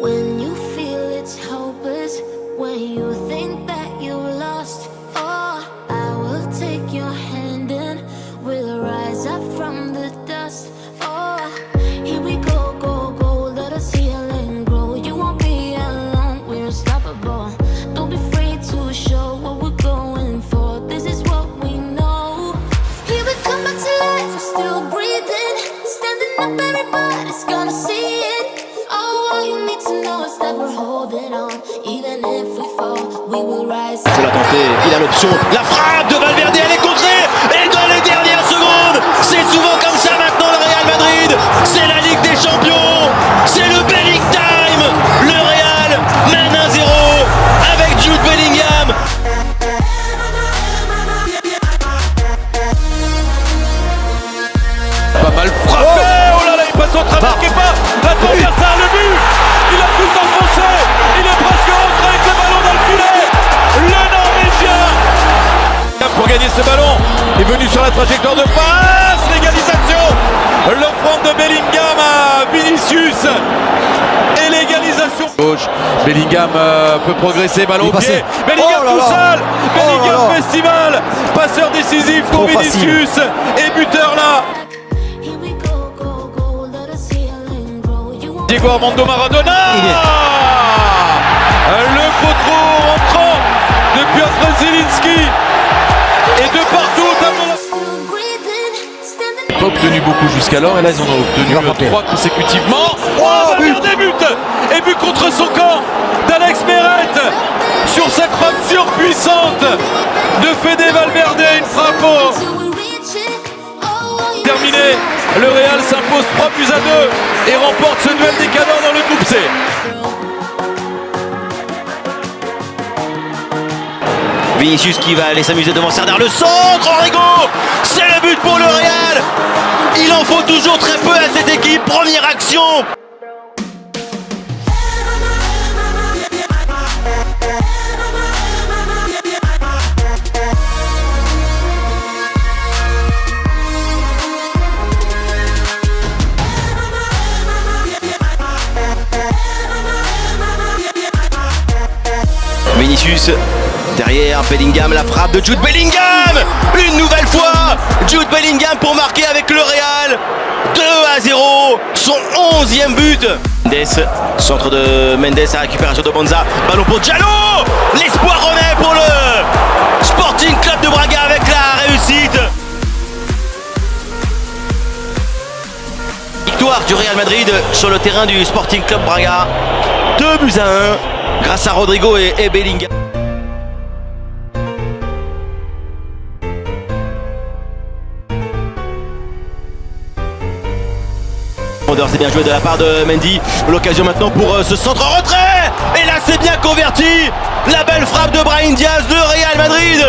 When you feel it's hopeless, when you think that you lost, oh, I will take your hand and we'll rise up from the dust. Oh, here we go, go, go, let us heal and grow. You won't be alone, we're unstoppable. Don't be afraid to show what we're going for. This is what we know. Here we come back to life, we're still breathing. Standing up, everybody's gonna see it. Oh, all you need to know is that we're holding on. Even if we fall, we will rise. Il faut la tenter, il a l'option. La frappe de Valverde, elle est contrée. Et dans les dernières secondes, c'est souvent comme ça maintenant le Real Madrid. C'est la Ligue des Champions. C'est le Belling Time. Le Real mène 1-0 avec Jude Bellingham. Pas mal frappé. Oh là là, il passe au travers Kepa. Attention, ça, le but. Il a tout enfoncé. Il est presque rentré avec le ballon dans le filet. Le Norvégien. Pour gagner ce ballon, est venu sur la trajectoire de passe. L'égalisation. L'offrande de Bellingham à Vinicius. Et l'égalisation. Gauche. Bellingham peut progresser. Ballon au pied. Bellingham tout seul. Bellingham festival. Passeur décisif pour Vinicius. Et buteur là. Diego Armando Maradona. Le potro entrant de Piotr Zielinski. Et de partout, pas obtenu beaucoup jusqu'alors, et là ils en ont obtenu 3 consécutivement. Oh, des buts. Et but contre son camp d'Alex Meret sur sa frappe surpuissante de Fede Valverde, une frappe terminée. Le Real s'impose 3-2 et remporte ce duel des cadors dans le groupe C. Vinicius qui va aller s'amuser devant Serdar, le centre, Rodrigo, c'est le but pour le Real. Il en faut toujours très peu à cette équipe, première action. Vinicius, derrière Bellingham, la frappe de Jude Bellingham. Une nouvelle fois, Jude Bellingham pour marquer avec le Real. 2-0, son 11e but. Mendes, centre de Mendes à récupération de Bonza. Ballon pour Diallo. L'espoir renaît pour le Sporting Club de Braga avec la réussite. Victoire du Real Madrid sur le terrain du Sporting Club Braga. 2-1 grâce à Rodrigo et Bellingham. C'est bien joué de la part de Mendy. L'occasion maintenant pour ce centre en retrait. Et là c'est bien converti. La belle frappe de Brahim Diaz de Real Madrid.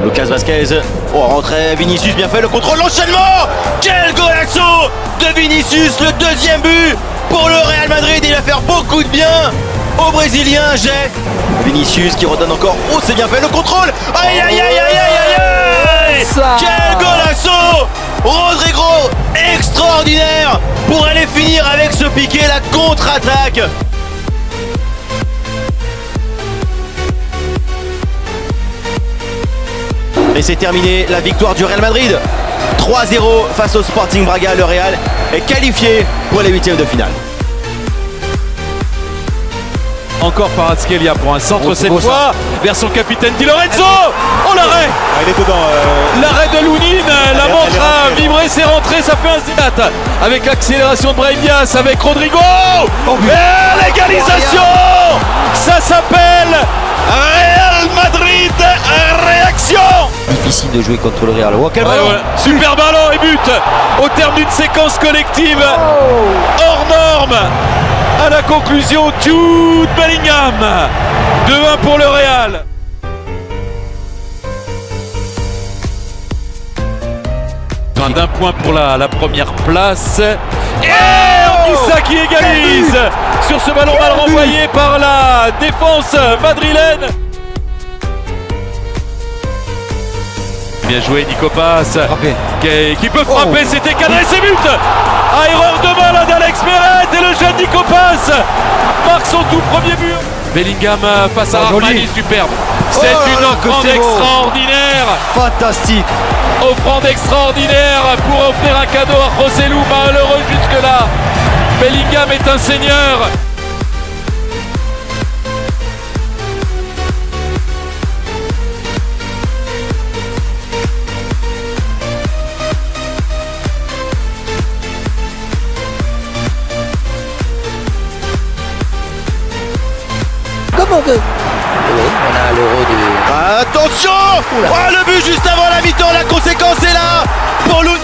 Lucas Vazquez. Oh, rentrée. Vinicius bien fait le contrôle. L'enchaînement. Quel golasso de Vinicius. Le 2e but pour le Real Madrid. Il va faire beaucoup de bien au Brésilien. Jet. Vinicius qui redonne encore. Oh, c'est bien fait le contrôle. Aïe aïe aïe aïe aïe aïe. Quel golasso. Rodrigo extraordinaire pour aller finir avec ce piqué, la contre-attaque. Et c'est terminé, la victoire du Real Madrid. 3-0 face au Sporting Braga. Le Real est qualifié pour les 8e de finale. Encore Kvaratskhelia pour un centre cette fois vers son capitaine Di Lorenzo. Oh, l'arrêt. Il est dedans. L'arrêt de Lounine, la montre a vibré, c'est rentré, ça fait un zénat. Avec l'accélération de Brahim Diaz, avec Rodrigo. Et l'égalisation. Ça s'appelle Real Madrid réaction. Difficile de jouer contre le Real. Oh, quel ballon. Voilà. Super ballon et but au terme d'une séquence collective hors norme. À la conclusion, Jude Bellingham. 2-1 pour le Real. D'un point pour la première place. Et Anguissa qui égalise sur ce ballon mal renvoyé par la défense madrilène. Bien joué Nico Pass qui peut frapper, Oh. c'était cadré, c'est but. Erreur de balle d'Alex Meret et le jeune Nico Pass marque son tout premier but. Bellingham face à Rahmani, superbe. C'est une offrande extraordinaire. Fantastique. Offrande extraordinaire pour offrir un cadeau à José Lu, malheureux jusque-là. Bellingham est un seigneur. Comment que... Oui, on a l'euro de... Attention. Oula. Oh, le but juste avant la mi-temps, la conséquence est là pour l'Union.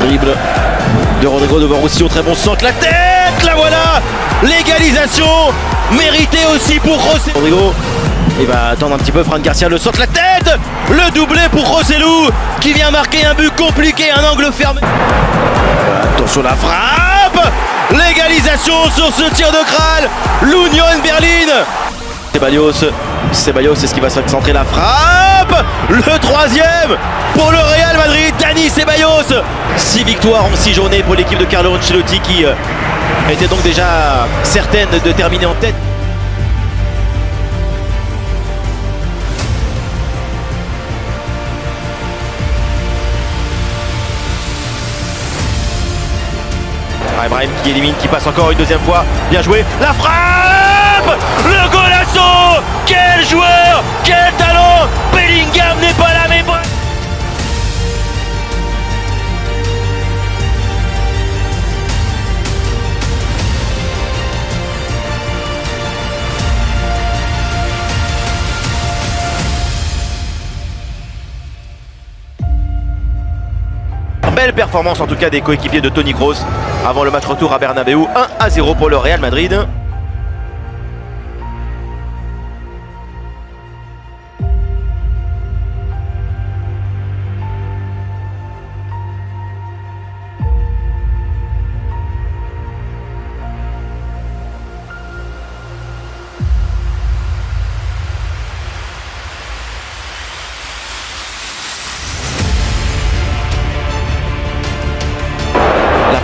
Dribble de Rodrigo devant Roussillon, très bon centre, la tête, la voilà. L'égalisation méritée aussi pour José. Rodrigo, il va attendre un petit peu, Fran Garcia le centre, la tête, le doublé pour José Lu qui vient marquer un but compliqué, un angle fermé. Attention la frappe, l'égalisation sur ce tir de Kral, l'Union Berlin. Ceballos, c'est ce qui va se centrer, la frappe, le troisième pour le Real Madrid, Dani Ceballos. 6 victoires en 6 journées pour l'équipe de Carlo Ancelotti qui était donc déjà certaine de terminer en tête. Ibrahim qui élimine, qui passe encore une deuxième fois, bien joué, la frappe, le golasso, quel joueur, quel talent, Bellingham n'est pas là mais bon. Belle performance en tout cas des coéquipiers de Toni Kroos avant le match retour à Bernabeu, 1-0 pour le Real Madrid.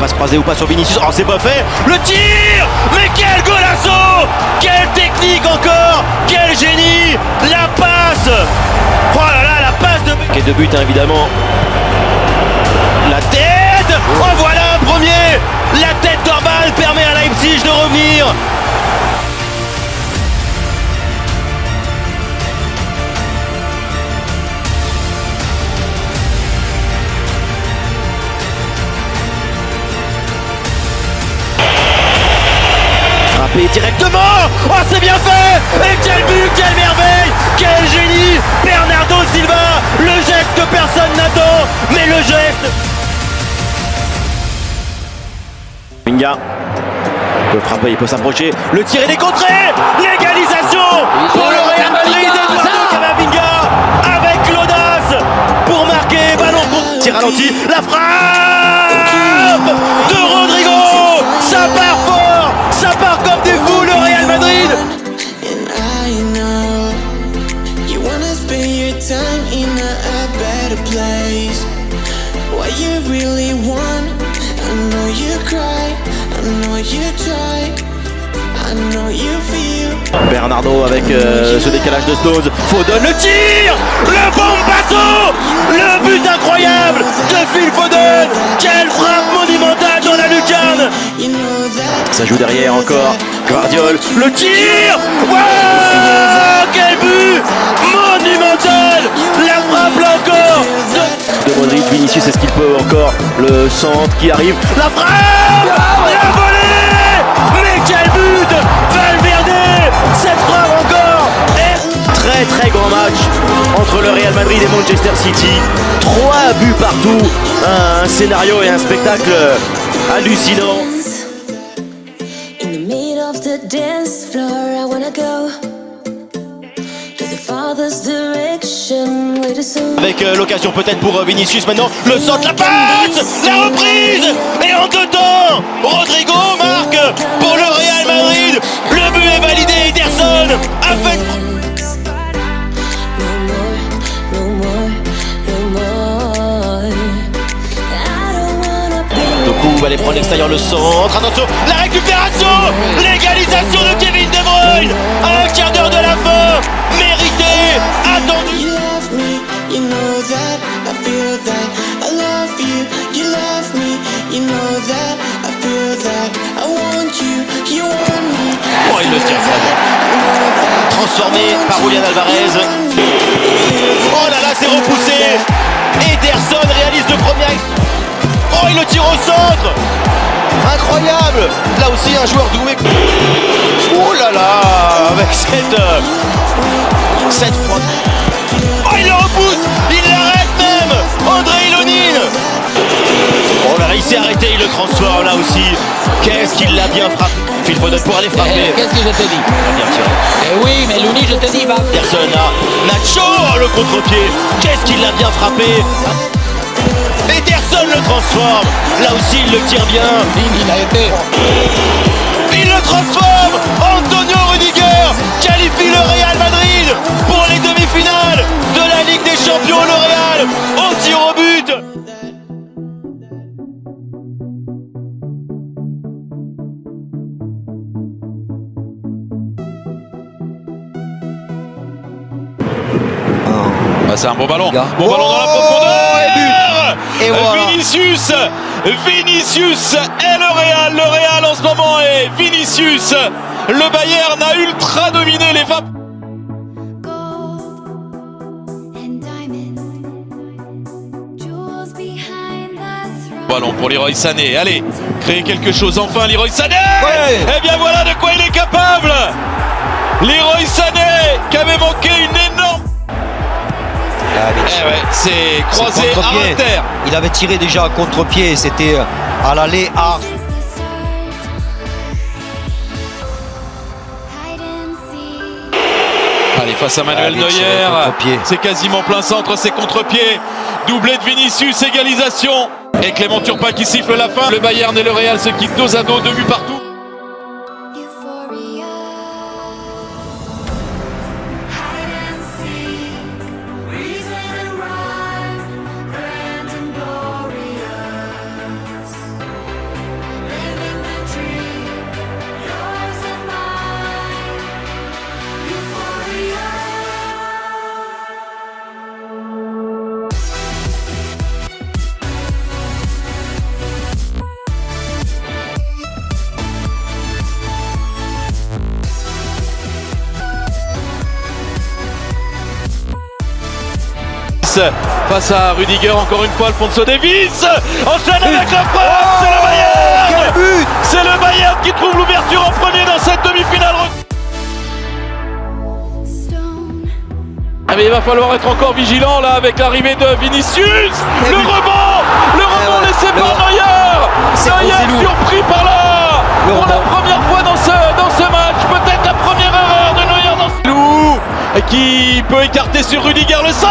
Passe croisée ou pas sur Vinicius, oh c'est pas fait, le tir, mais quel golasso, quelle technique encore, quel génie, la passe, oh là là, la passe de... Quel de but hein, évidemment, la tête, oh voilà un premier, la tête d'Orban permet à Leipzig de revenir. Directement, oh c'est bien fait, et quel but, quelle merveille, quel génie, Bernardo Silva, le geste que personne n'attend, mais le geste. Minga peut frapper, il peut s'approcher, le tir il est contré, l'égalisation pour le Real Madrid, Eduardo Camavinga avec l'audace pour marquer, ballon contre, tir ralenti, la frappe de Rodrigo, ça part fort, ça part comme des fous le Real Madrid. Bernardo avec ce décalage de Stones, Foden le tir, le bombasso, le but incroyable de Phil Foden, quelle frappe monumentale dans la lucarne. Ça joue derrière encore, Guardiol, le tir, wow, quel but monumental, la frappe là encore de Modric, Vinicius, est-ce qu'il peut encore, le centre qui arrive, la frappe, la volée, mais quel but, Valverde, cette frappe encore, et très grand match entre le Real Madrid et Manchester City, 3 buts partout, un scénario et un spectacle hallucinant. Dance floor, I wanna go to the Father's direction. Avec l'occasion peut-être pour Vinicius maintenant, le centre, la passe, la reprise, et en deux temps, Rodrigo marque pour le Real Madrid, le but est validé, Ederson a fait... va aller prendre l'extérieur, le centre. Attention, la récupération, l'égalisation de Kevin De Bruyne. À un quart d'heure de la fin, mérité, attendu. You love me, you know that, I feel that. I love you, you love me, you know that, I feel that. I want you, you want me. Oh, il le tire transformé par Julián Álvarez. Oh là là, c'est repoussé. Ederson réalise le premier. Oh, il le tire au centre. Incroyable. Là aussi, un joueur doué. Oh là là, avec cette fois. Oh, il le repousse. Il l'arrête même. André Ilonin. Oh là là, il s'est arrêté, il le transforme là aussi. Qu'est-ce qu'il l'a bien frappé. Phil Foden pour aller frapper. Qu'est-ce que je te dis? Bien tiré. Oui, mais Looney, je te dis, va. Personne là. Nacho, le contre-pied. Qu'est-ce qu'il l'a bien frappé. Ederson le transforme. Là aussi, il le tire bien. Il a été. Il le transforme. Antonio Rudiger qualifie le Real Madrid pour les demi-finales de la Ligue des Champions. Le Real au tir au but. Ah, c'est un bon ballon. Bon Bon ballon dans la profondeur. Et voilà. Vinicius et le Real en ce moment est Vinicius. Le Bayern a ultra dominé les 20. Gold and diamond, jewels behind the throne. Ballon pour Leroy Sané. Allez, créer quelque chose enfin, Leroy Sané. Ouais. Eh bien voilà de quoi il est capable. Leroy Sané qui avait manqué une énorme. Eh ouais, c'est croisé à Inter. Il avait tiré déjà à contre-pied, c'était à l'aller à... Hide and seek. Allez, face à Manuel Allez, tiré Neuer, contre-pied. c'est quasiment plein centre, c'est contre-pied. Doublé de Vinicius, égalisation. Et Clément Turpin qui siffle la fin. Le Bayern et le Real se quittent dos à dos, 2 buts partout. Euphoria. Hide and seek. Reason and rhyme. Grand and glorious. Living the dream. Yours and mine. Euphoria. Face à Rudiger, encore une fois, Alphonso Davies enchaîne avec la frappe, c'est le Bayern. Quel but! C'est le Bayern qui trouve l'ouverture en premier dans cette demi-finale. Stone. Ah mais il va falloir être encore vigilant là avec l'arrivée de Vinicius. Le rebond laissé par Neuer. Neuer surpris par là. Pour la première fois dans ce match, peut-être la première erreur de Neuer dans ce loup qui peut écarter sur Rudiger le centre.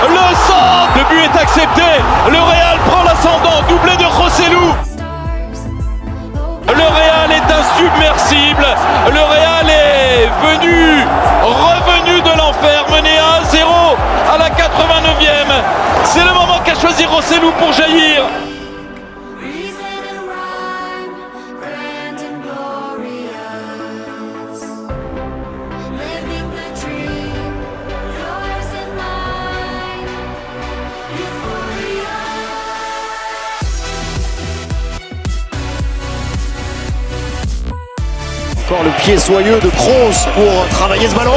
Le centre. Le but est accepté. Le Real prend l'ascendant, doublé de Joselu. Le Real est insubmersible. Le Real est revenu de l'enfer, mené 1-0 à la 89e. C'est le moment qu'a choisi Joselu pour jaillir. Reason and rhyme, grand and glorious. Living the dream, yours and mine. Euphoria. Encore le pied soyeux de Kroos pour travailler ce ballon. Oh,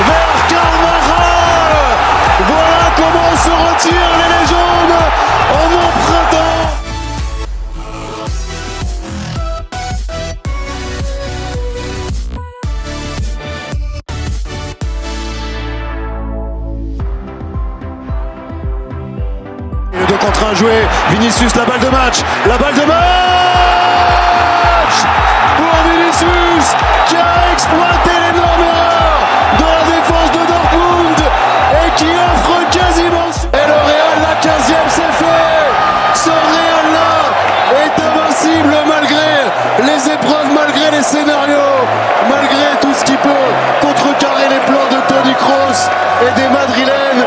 vers Carvajal. Voilà comment se retirent les légendes en mon printemps. Et le 2 contre 1 joué. Vinicius, la balle de match. La balle de match pour Vinicius qui a exploité l'énorme erreur de la défense de Dortmund et qui offre quasiment... Et le Real, la 15e, c'est fait. Ce Real-là est invincible malgré les épreuves, malgré les scénarios, malgré tout ce qui peut contrecarrer les plans de Toni Kroos et des Madrilènes.